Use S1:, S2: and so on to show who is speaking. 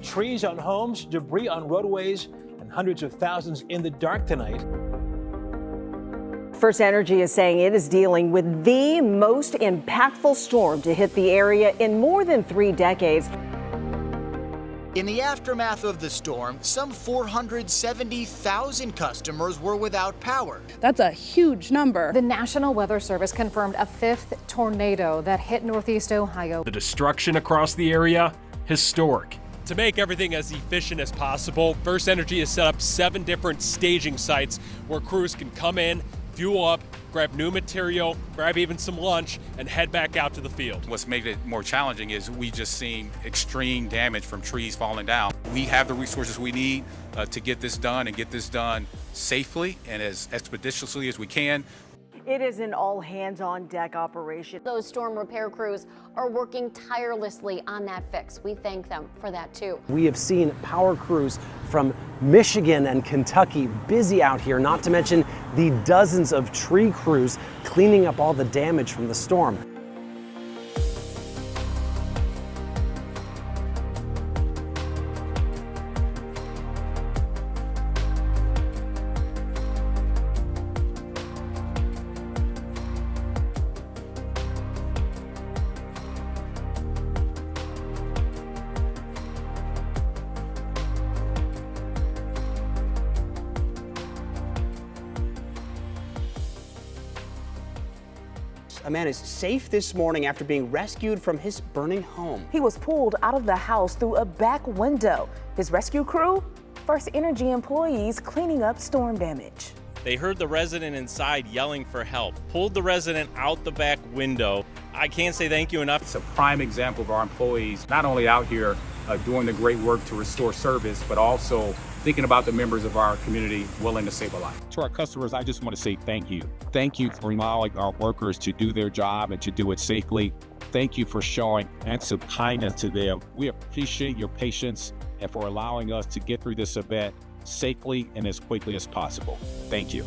S1: Trees on homes, debris on roadways, and hundreds of thousands in the dark tonight.
S2: FirstEnergy is saying it is dealing with the most impactful storm to hit the area in more than 3 decades.
S3: In the aftermath of the storm, some 470,000 customers were without power.
S4: That's a huge number.
S5: The National Weather Service confirmed a 5th tornado that hit Northeast Ohio.
S6: The destruction across the area, historic.
S7: To make everything as efficient as possible, FirstEnergy has set up 7 different staging sites where crews can come in, fuel up, grab new material, grab even some lunch, and head back out to the field.
S8: What's made it more challenging is we just seen extreme damage from trees falling down. We have the resources we need to get this done and get this done safely and as expeditiously as we can.
S2: It is an all-hands-on-deck operation.
S9: Those storm repair crews are working tirelessly on that fix. We thank them for that, too.
S10: We have seen power crews from Michigan and Kentucky busy out here, not to mention the dozens of tree crews cleaning up all the damage from the storm.
S11: A man is safe this morning after being rescued from his burning home.
S4: He was pulled out of the house through a back window. His rescue crew? FirstEnergy employees cleaning up storm damage.
S12: They heard the resident inside yelling for help, pulled the resident out the back window. I can't say thank you enough.
S13: It's a prime example of our employees not only out here doing the great work to restore service, but also thinking about the members of our community willing to save a life.
S14: To our customers, I just want to say thank you. Thank you for allowing our workers to do their job and to do it safely. Thank you for showing acts of kindness to them. We appreciate your patience and for allowing us to get through this event safely and as quickly as possible. Thank you.